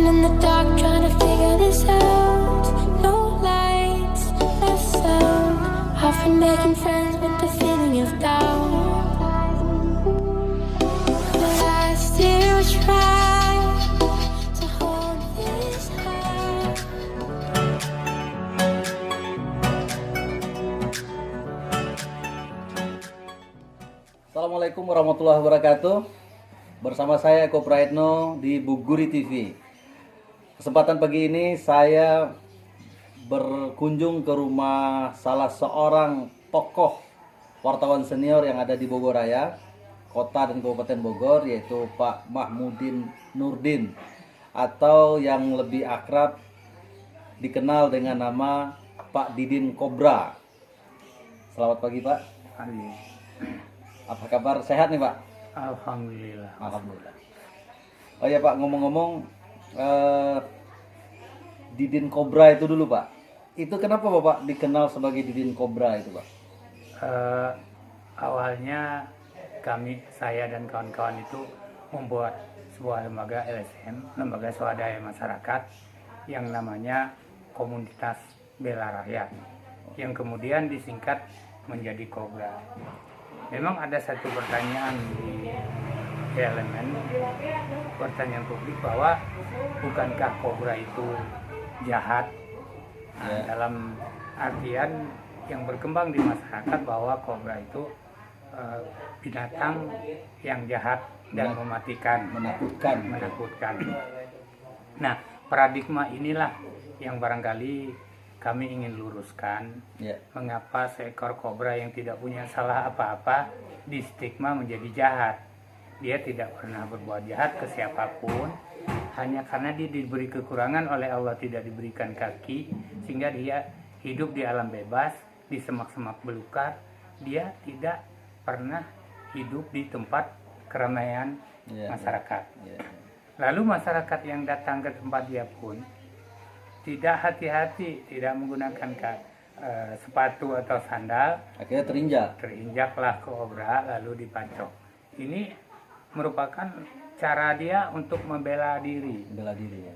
Alone in the dark, trying to figure this out. No lights, no sound. I've been making friends with the feeling of doubt. But I still try to hold this heart. Assalamualaikum warahmatullahi wabarakatuh. Bersama saya Eko Praetno di Buguri TV. Kesempatan pagi ini saya berkunjung ke rumah salah seorang tokoh wartawan senior yang ada di Bogor Raya, Kota dan Kabupaten Bogor, yaitu Pak Mahmudin Nurdin, atau yang lebih akrab dikenal dengan nama Pak Didin Kobra. Selamat pagi Pak. Pagi. Apa kabar? Sehat nih Pak? Alhamdulillah. Alhamdulillah. Oh ya Pak, ngomong-ngomong Didin Kobra itu dulu Pak. Itu kenapa Bapak dikenal sebagai Didin Kobra itu Pak? Awalnya saya dan kawan-kawan itu membuat sebuah lembaga LSM, lembaga swadaya masyarakat yang namanya Komunitas Bela Rakyat, yang kemudian disingkat menjadi Kobra. Memang ada satu pertanyaan di elemen, pertanyaan publik bahwa bukankah Kobra itu jahat? Nah, dalam artian yang berkembang di masyarakat bahwa Kobra itu binatang yang jahat dan mematikan, menakutkan. Nah, paradigma inilah yang barangkali kami ingin luruskan. Mengapa seekor kobra yang tidak punya salah apa-apa di stigma menjadi jahat? Dia tidak pernah berbuat jahat ke siapapun, hanya karena dia diberi kekurangan oleh Allah, tidak diberikan kaki, sehingga dia hidup di alam bebas, di semak-semak belukar. Dia tidak pernah hidup di tempat keramaian masyarakat. Lalu masyarakat yang datang ke tempat dia pun tidak hati-hati, tidak menggunakan sepatu atau sandal, Akhirnya terinjaklah kobra lalu dipacok. Ini merupakan cara dia untuk membela diri.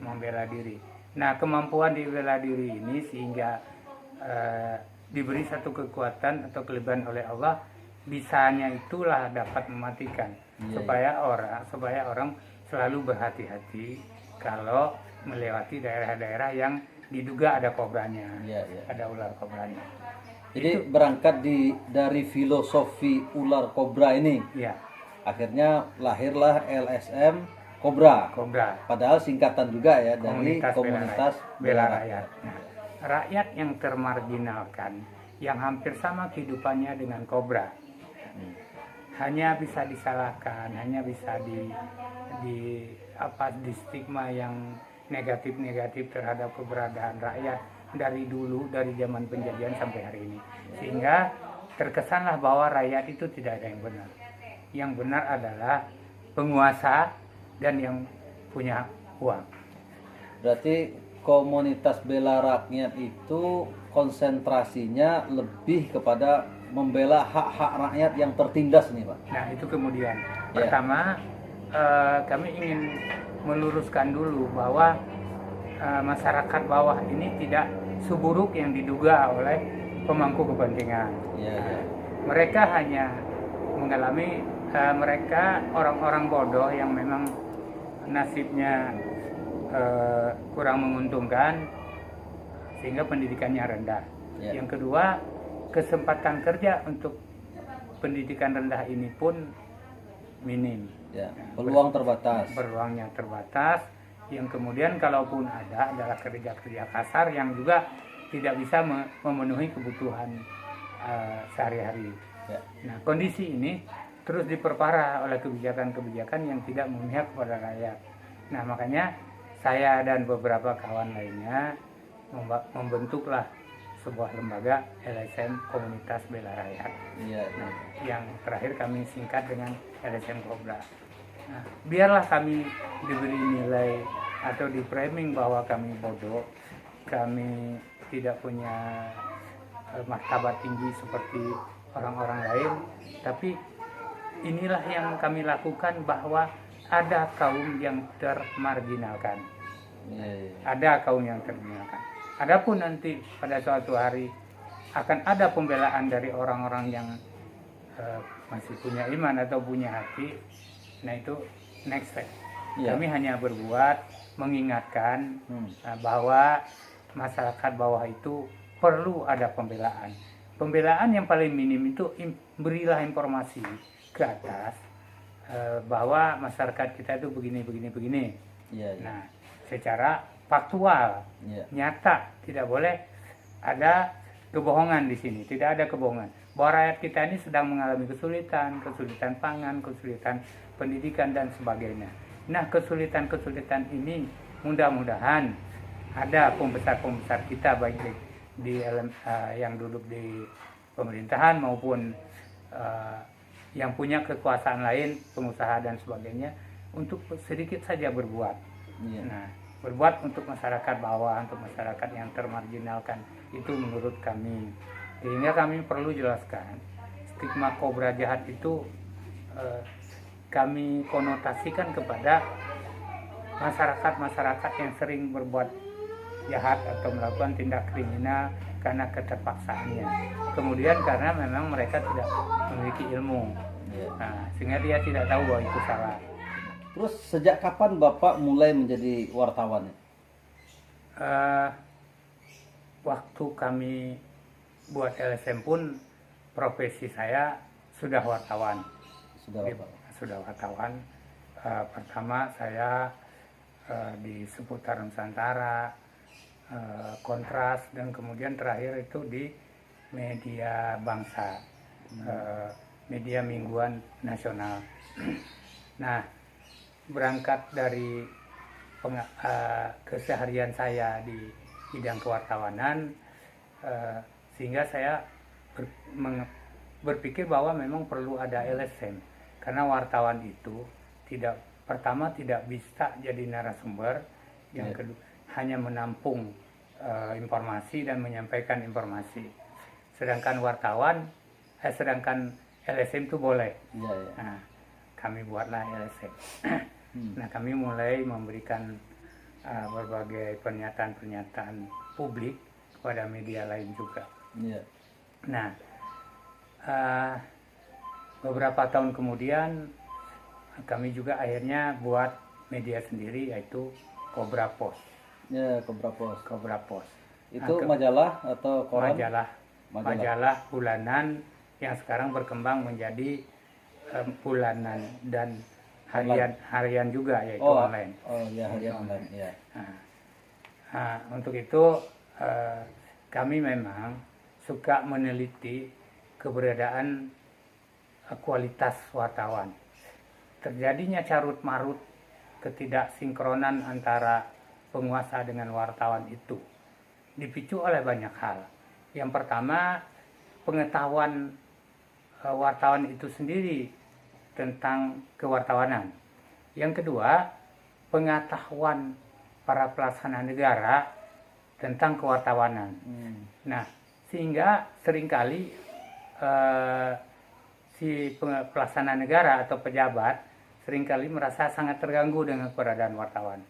Membela diri. Nah, kemampuan di bela diri ini sehingga diberi satu kekuatan atau kelebihan oleh Allah, bisanya itulah dapat mematikan. Supaya orang selalu berhati-hati kalau melewati daerah-daerah yang diduga ada kobranya, ada ular kobranya. Jadi berangkat dari filosofi ular kobra ini, akhirnya lahirlah LSM Kobra. Padahal singkatan juga ya dari Komunitas Bela Rakyat. Nah, rakyat yang termarginalkan, yang hampir sama kehidupannya dengan kobra, hanya bisa disalahkan, hanya bisa di stigma yang negatif terhadap keberadaan rakyat dari dulu, dari zaman penjajahan sampai hari ini, sehingga terkesanlah bahwa rakyat itu tidak ada yang benar. Yang benar adalah penguasa dan yang punya uang. Berarti Komunitas Bela Rakyat itu konsentrasinya lebih kepada membela hak-hak rakyat yang tertindas nih Pak. Nah itu kemudian pertama kami ingin meluruskan dulu bahwa masyarakat bawah ini tidak seburuk yang diduga oleh pemangku kepentingan. Mereka hanya mengalami mereka orang-orang bodoh yang memang nasibnya kurang menguntungkan sehingga pendidikannya rendah. Yang kedua, kesempatan kerja untuk pendidikan rendah ini pun minim. Peluangnya terbatas. Yang kemudian kalaupun ada adalah kerja-kerja kasar yang juga tidak bisa memenuhi kebutuhan sehari-hari. Nah, kondisi ini terus diperparah oleh kebijakan-kebijakan yang tidak memihak kepada rakyat. Nah, makanya saya dan beberapa kawan lainnya membentuklah sebuah lembaga LSM Komunitas Bela Rakyat. Nah, yang terakhir kami singkat dengan LSM Kobra. Nah, biarlah kami diberi nilai atau di framing bahwa kami bodoh, kami tidak punya martabat tinggi seperti orang-orang lain, tapi inilah yang kami lakukan bahwa ada kaum yang termarginalkan. Iya, iya. Ada kaum yang terbinakan. Adapun nanti pada suatu hari akan ada pembelaan dari orang-orang yang masih punya iman atau punya hati. Nah itu next step. Iya. Kami hanya berbuat mengingatkan bahwa masyarakat bawah itu perlu ada pembelaan. Pembelaan yang paling minim itu berilah informasi ke atas bahwa masyarakat kita itu begini. Iya, iya. Nah, secara faktual, Iya. nyata, tidak boleh ada kebohongan di sini. Tidak ada kebohongan. Bahwa rakyat kita ini sedang mengalami kesulitan pangan, kesulitan pendidikan dan sebagainya. Nah, kesulitan ini mudah-mudahan ada pembesar-pembesar kita baik yang duduk di pemerintahan maupun yang punya kekuasaan lain, pengusaha dan sebagainya, untuk sedikit saja berbuat. Iya. Nah, berbuat untuk masyarakat bawah, untuk masyarakat yang termarginalkan, itu menurut kami. Sehingga kami perlu jelaskan, stigma kobra jahat itu kami konotasikan kepada masyarakat yang sering berbuat jahat atau melakukan tindak kriminal karena keterpaksaannya. Kemudian karena memang mereka tidak memiliki ilmu, nah, sehingga dia tidak tahu bahwa itu salah. Terus sejak kapan Bapak mulai menjadi wartawan? Waktu kami buat LSM pun profesi saya sudah wartawan. Sudah wartawan. Pertama saya di seputar Nusantara, Kontras, dan kemudian terakhir itu di media bangsa, media mingguan nasional. Nah, berangkat dari keseharian saya di bidang kewartawanan, sehingga saya berpikir bahwa memang perlu ada LSM, karena wartawan itu pertama tidak bisa jadi narasumber, yang kedua hanya menampung informasi dan menyampaikan informasi, sedangkan LSM itu boleh. Iya, iya. Nah, kami buatlah LSM. Nah, kami mulai memberikan berbagai pernyataan publik kepada media lain juga. Iya. Nah, beberapa tahun kemudian kami juga akhirnya buat media sendiri, yaitu Kobra Pos. Ya, Kobra Pos. Kobra Pos. Itu majalah atau koran? Majalah bulanan yang sekarang berkembang menjadi bulanan dan harian juga, yaitu online. Oh ya, harian online. Ya. Nah, untuk itu kami memang suka meneliti keberadaan kualitas wartawan. Terjadinya carut marut, ketidaksinkronan antara penguasa dengan wartawan itu dipicu oleh banyak hal. Yang pertama, pengetahuan wartawan itu sendiri tentang kewartawanan. Yang kedua, pengetahuan para pelaksana negara tentang kewartawanan. Nah, sehingga seringkali si pelaksana negara atau pejabat seringkali merasa sangat terganggu dengan keberadaan wartawan.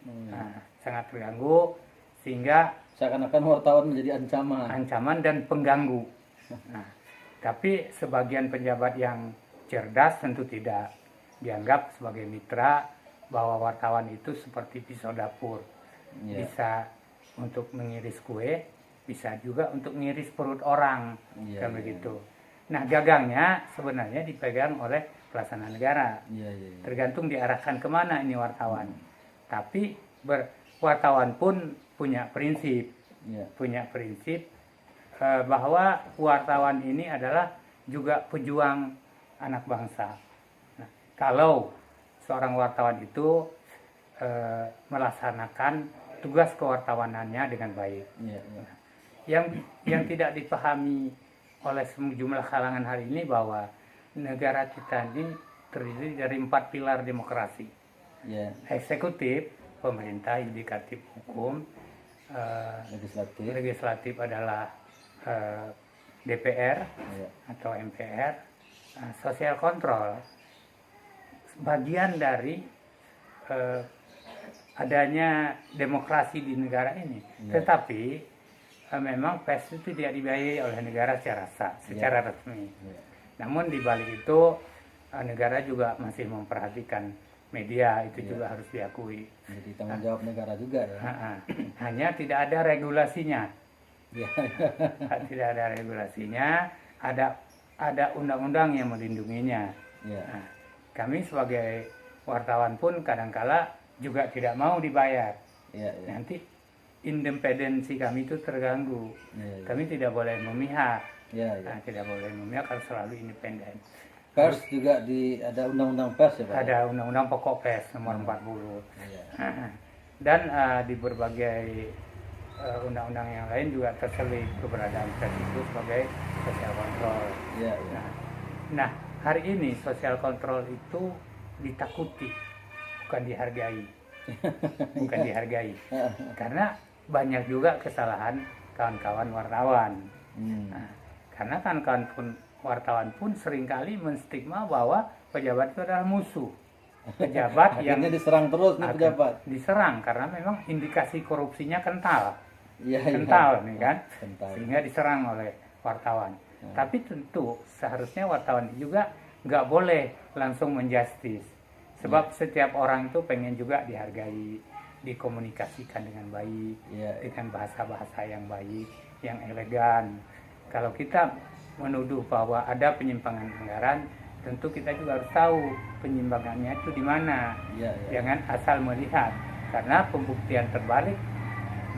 Nah, sangat terganggu sehingga seakan-akan wartawan menjadi ancaman dan pengganggu. Nah, tapi sebagian pejabat yang cerdas tentu tidak, dianggap sebagai mitra, bahwa wartawan itu seperti pisau dapur. Bisa untuk mengiris kue, bisa juga untuk mengiris perut orang, kan begitu. Nah, gagangnya sebenarnya dipegang oleh pelaksana negara. Tergantung diarahkan kemana ini wartawan. Tapi wartawan pun punya prinsip, bahwa wartawan ini adalah juga pejuang anak bangsa. Nah, kalau seorang wartawan itu melaksanakan tugas kewartawanannya dengan baik, yang tidak dipahami oleh sejumlah kalangan hari ini bahwa negara kita ini terdiri dari 4 pilar demokrasi. Eksekutif, pemerintah, yudikatif, hukum, legislatif adalah DPR atau MPR, sosial kontrol bagian dari adanya demokrasi di negara ini. Tetapi memang pers itu tidak dibiayai oleh negara secara sah, secara resmi. Namun di balik itu negara juga masih memperhatikan media, itu juga harus diakui. Jadi tanggung jawab negara juga ya. Hanya tidak ada regulasinya. Ya. Tidak ada regulasinya, ada undang-undang yang melindunginya. Ya. Nah, kami sebagai wartawan pun kadangkala juga tidak mau dibayar. Ya, ya. Nanti independensi kami itu terganggu. Ya, ya. Kami tidak boleh memihak. Ya, ya. Nah, tidak boleh memihak, harus selalu independen. Pers juga ada undang-undang pers ya Pak? Ada undang-undang pokok pers nomor 40. Iya. Dan di berbagai undang-undang yang lain juga terselip keberadaan pers itu sebagai social control. Iya, iya. Nah, hari ini social control itu ditakuti, bukan dihargai. Bukan dihargai. Karena banyak juga kesalahan kawan-kawan wartawan. Nah, karena kawan-kawan wartawan pun seringkali menstigma bahwa pejabat itu adalah musuh. Pejabat yang Akhirnya diserang terus nih pejabat. diserang karena memang indikasi korupsinya kental. Iya, Kental iya. nih kan. Kental. Sehingga diserang oleh wartawan. Tapi tentu seharusnya wartawan juga nggak boleh langsung menjustis. Sebab setiap orang itu pengen juga dihargai, dikomunikasikan dengan baik, Iya. dengan bahasa-bahasa yang baik, yang elegan. Kalau kita menuduh bahwa ada penyimpangan anggaran, tentu kita juga harus tahu penyimpangannya itu di mana. Iya, iya. Jangan asal melihat, karena pembuktian terbalik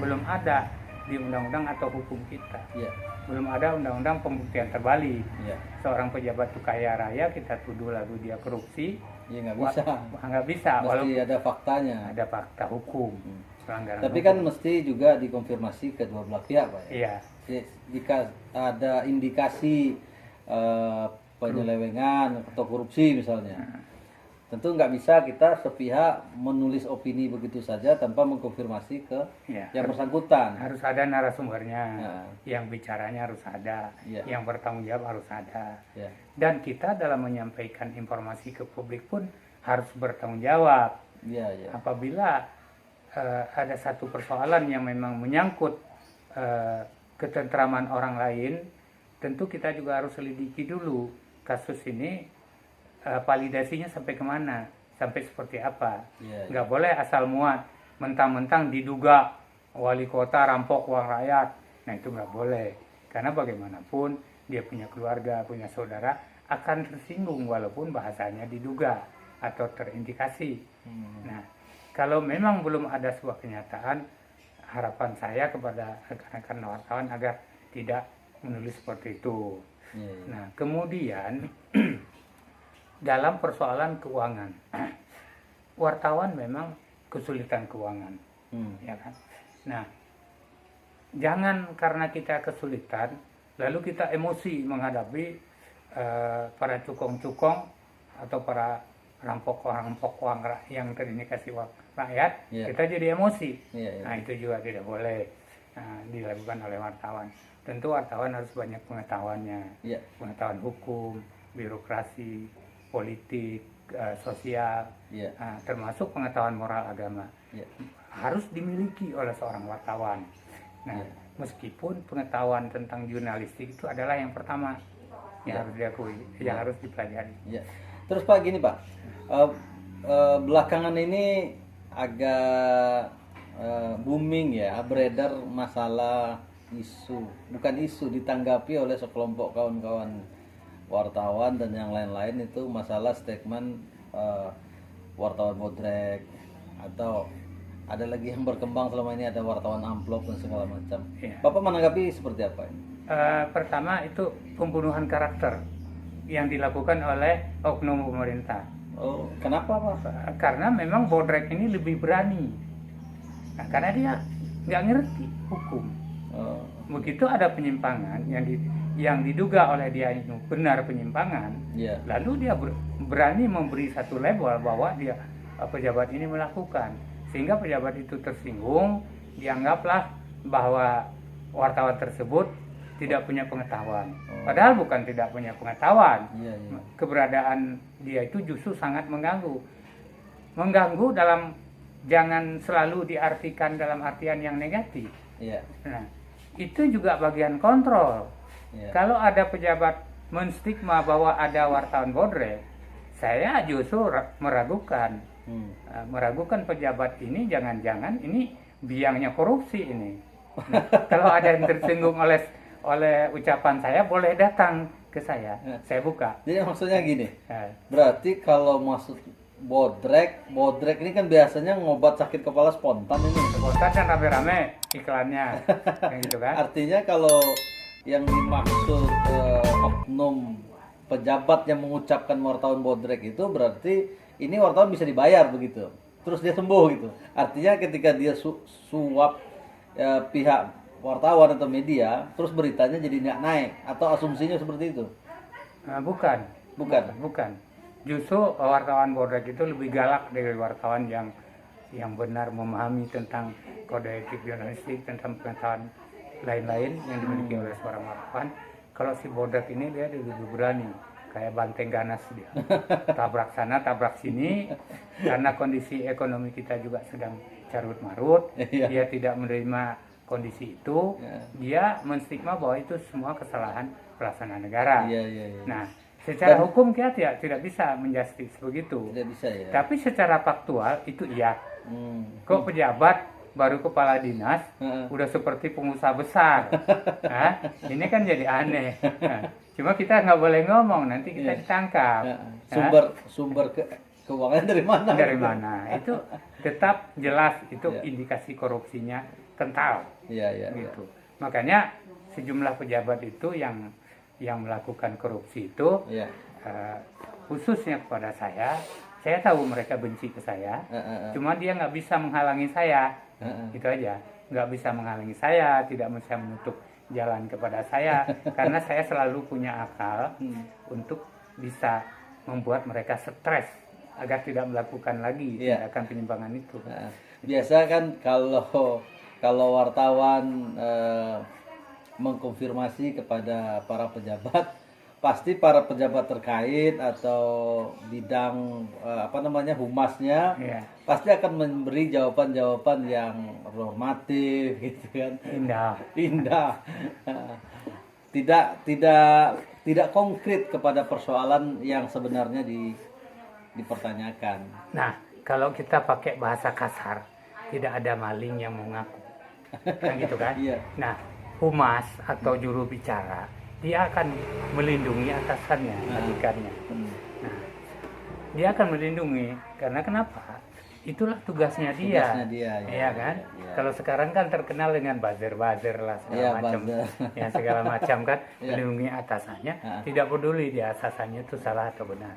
belum ada di undang-undang atau hukum kita. Iya. Belum ada undang-undang pembuktian terbalik. Iya. Seorang pejabat itu kaya raya, kita tuduh lalu dia korupsi, Iya, nggak bisa. nggak bisa. Mesti Walaupun ada faktanya. ada fakta hukum, pelanggaran Tapi hukum. kan mesti juga dikonfirmasi kedua belah pihak Pak ya. Iya. Jika ada indikasi penyelewengan atau korupsi misalnya, tentu nggak bisa kita sepihak menulis opini begitu saja tanpa mengkonfirmasi ke Iya. yang bersangkutan. Harus ada narasumbernya, Ya. yang bicaranya harus ada, Ya. yang bertanggung jawab harus ada. Ya. Dan kita dalam menyampaikan informasi ke publik pun harus bertanggung jawab. Iya, iya. Apabila ada satu persoalan yang memang menyangkut ketentraman orang lain, tentu kita juga harus selidiki dulu kasus ini, validasinya sampai kemana, sampai seperti apa. Iya, iya. Nggak boleh asal muat, mentang-mentang diduga wali kota rampok uang rakyat. Nah itu nggak boleh, karena bagaimanapun dia punya keluarga, punya saudara, akan tersinggung walaupun bahasanya diduga atau terindikasi. Nah, kalau memang belum ada sebuah kenyataan, harapan saya kepada rekan-rekan wartawan agar tidak menulis seperti itu. Iya, iya. Nah, kemudian dalam persoalan keuangan, wartawan memang kesulitan keuangan, ya kan? Nah, jangan karena kita kesulitan, lalu kita emosi menghadapi para cukong-cukong atau para rampok uang yang terindikasi uang rakyat, Iya. kita jadi emosi. Iya, iya. Nah, itu juga tidak boleh dilakukan oleh wartawan. Tentu wartawan harus banyak pengetahuannya, Iya. pengetahuan hukum, birokrasi, politik, sosial, Iya. termasuk pengetahuan moral agama. Iya. Harus dimiliki oleh seorang wartawan. Nah, meskipun pengetahuan tentang jurnalistik itu adalah yang pertama yang harus diakui, yang harus dipelajari. Iya. Terus Pak gini Pak, belakangan ini agak booming ya, beredar masalah bukan isu, ditanggapi oleh sekelompok kawan-kawan wartawan dan yang lain-lain itu masalah statement wartawan bodrek, atau ada lagi yang berkembang selama ini ada wartawan amplop dan segala macam. Iya. Bapak menanggapi seperti apa ini? Pertama itu pembunuhan karakter yang dilakukan oleh oknum pemerintah. Oh, kenapa Pak? Karena memang bodrek ini lebih berani. Nah, karena dia nggak ngerti hukum. Oh, Begitu ada penyimpangan yang diduga oleh dia itu benar penyimpangan, iya. lalu dia berani memberi satu label bahwa dia pejabat ini melakukan, sehingga pejabat itu tersinggung, dianggaplah bahwa wartawan tersebut tidak punya pengetahuan. Padahal bukan tidak punya pengetahuan. Iya, iya. Keberadaan dia itu justru sangat mengganggu dalam jangan selalu diartikan dalam artian yang negatif. Iya. Nah, itu juga bagian kontrol. Iya. Kalau ada pejabat menstigma bahwa ada wartawan bodrek, saya justru meragukan. Meragukan pejabat ini, jangan-jangan ini biangnya korupsi ini. Nah, kalau ada yang tersinggung oleh ucapan saya, boleh datang ke saya buka. Jadi maksudnya gini, Ya. berarti kalau maksud bodrek ini kan biasanya ngobat sakit kepala spontan ini. Spontan kan rame-rame iklannya, kayak gitu kan? Artinya kalau yang dimaksud oknum pejabat yang mengucapkan wartawan bodrek itu berarti ini wartawan bisa dibayar begitu, terus dia sembuh gitu. Artinya ketika dia suap pihak wartawan atau media, terus beritanya jadi nggak naik, atau asumsinya seperti itu? Bukan. Justru wartawan bodrek itu lebih galak dari wartawan yang benar memahami tentang kode etik jurnalistik, tentang pengetahuan lain-lain yang dimiliki oleh seorang wartawan. Kalau si bodrek ini dia lebih berani, kayak banteng ganas dia. Tabrak sana, tabrak sini, karena kondisi ekonomi kita juga sedang carut marut, dia tidak menerima kondisi itu, dia menstigma bahwa itu semua kesalahan pelaksanaan negara. Nah, secara hukum kita tidak bisa menjustis begitu. Tidak bisa ya. Tapi secara faktual itu iya. Kok pejabat baru kepala dinas udah seperti pengusaha besar? Nah, ini kan jadi aneh. Nah, cuma kita nggak boleh ngomong, nanti kita ditangkap. Sumber keuangan dari mana? Dari mana? Itu tetap jelas, itu indikasi korupsinya kental. Gitu. Makanya sejumlah pejabat itu yang melakukan korupsi itu, khususnya kepada saya tahu mereka benci ke saya, cuma dia nggak bisa menghalangi saya, gitu aja, nggak bisa menghalangi saya, tidak bisa menutup jalan kepada saya, karena saya selalu punya akal untuk bisa membuat mereka stres agar tidak melakukan lagi tindakan penyimpangan itu. Biasa kan kalau wartawan mengkonfirmasi kepada para pejabat, pasti para pejabat terkait atau bidang humasnya pasti akan memberi jawaban-jawaban yang normatif gitu kan, indah. Tidak konkret kepada persoalan yang sebenarnya dipertanyakan. Nah, kalau kita pakai bahasa kasar, tidak ada maling yang mau ngaku, kan gitu kan? Nah, humas atau juru bicara, dia akan melindungi atasannya, majikannya. Nah, dia akan melindungi karena kenapa? Itulah tugasnya dia. Ya kan? Kalau sekarang kan terkenal dengan buzzer lah segala macam. Ya segala macam kan, melindungi atasannya, tidak peduli dia atasannya itu salah atau benar.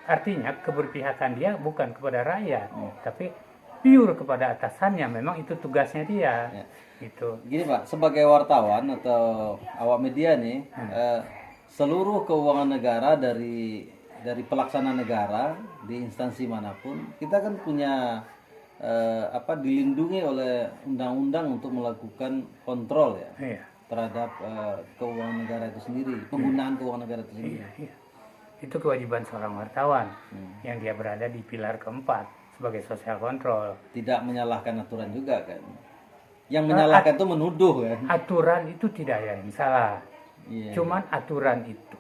Artinya keberpihakan dia bukan kepada rakyat, tapi pure kepada atasannya. Memang itu tugasnya dia. Gitu. Gini Pak, sebagai wartawan atau awak media nih, seluruh keuangan negara dari pelaksana negara di instansi manapun, kita kan punya dilindungi oleh undang-undang untuk melakukan kontrol terhadap keuangan negara itu sendiri, penggunaan keuangan negara itu sendiri. Itu kewajiban seorang wartawan yang dia berada di pilar keempat sebagai social control. Tidak menyalahkan aturan juga kan. Yang menyalahkan itu menuduh kan. Aturan itu tidak ada yang salah. Cuman aturan itu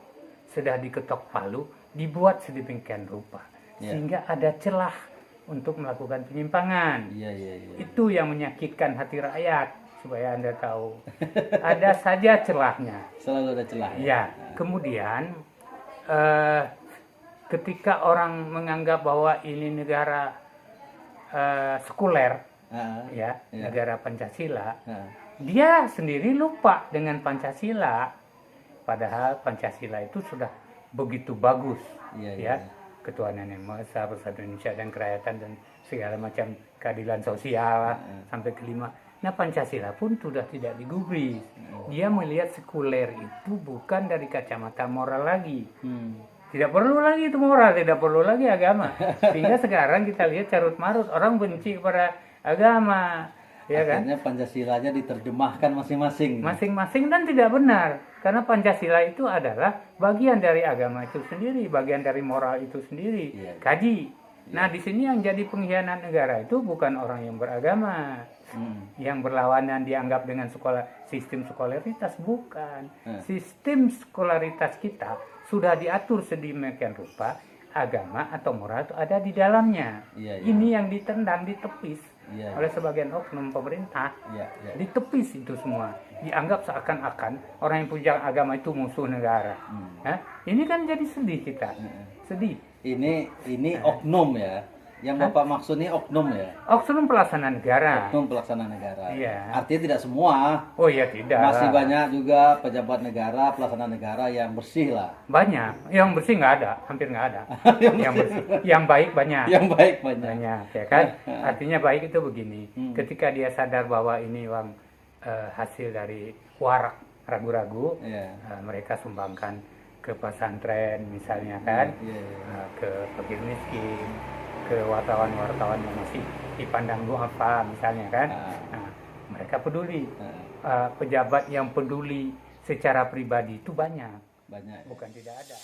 sudah diketok palu, dibuat sedemikian rupa sehingga ada celah untuk melakukan penyimpangan. Itu yang menyakitkan hati rakyat, supaya Anda tahu. Ada saja celahnya. Selalu ada celah. Kemudian ketika orang menganggap bahwa ini negara sekuler, negara Pancasila, dia sendiri lupa dengan Pancasila, padahal Pancasila itu sudah begitu bagus, ketuhanan yang Maha Esa, Persatuan Indonesia dan kerakyatan dan segala macam keadilan sosial sampai kelima. Nah, Pancasila pun sudah tidak digubris. Dia melihat sekuler itu bukan dari kacamata moral lagi. Tidak perlu lagi itu moral, tidak perlu lagi agama. Sehingga sekarang kita lihat carut marut, orang benci kepada agama, ya kan? Akhirnya Pancasilanya diterjemahkan masing-masing. Masing-masing dan tidak benar. Karena Pancasila itu adalah bagian dari agama itu sendiri, bagian dari moral itu sendiri. Kaji Nah, di sini yang jadi pengkhianat negara itu bukan orang yang beragama, yang berlawanan dianggap dengan sistem skolaritas, bukan. Sistem skolaritas kita sudah diatur sedemikian rupa, agama atau moral itu ada di dalamnya. Ini yang ditendang, ditepis oleh sebagian oknum pemerintah. Ditepis itu semua, dianggap seakan-akan orang yang punya agama itu musuh negara. Ini kan jadi sedih kita, sedih. Ini oknum ya. Yang Bapak maksud ini oknum ya? Oknum pelaksana negara. Oknum pelaksana negara. Iya. Artinya tidak semua. Oh iya, tidak. Masih banyak juga pejabat negara, pelaksana negara yang bersih lah. Banyak. Yang bersih nggak ada, hampir nggak ada. Yang bersih. Yang baik banyak. Yang baik banyak. Banyak, ya kan? Artinya baik itu begini. Ketika dia sadar bahwa ini uang hasil dari warak ragu-ragu, mereka sumbangkan ke pesantren misalnya kan, ke fakir miskin, ke wartawan-wartawan yang masih dipandang duafa misalnya kan. Nah, mereka peduli. Pejabat yang peduli secara pribadi itu banyak. Banyak. Bukan tidak ada.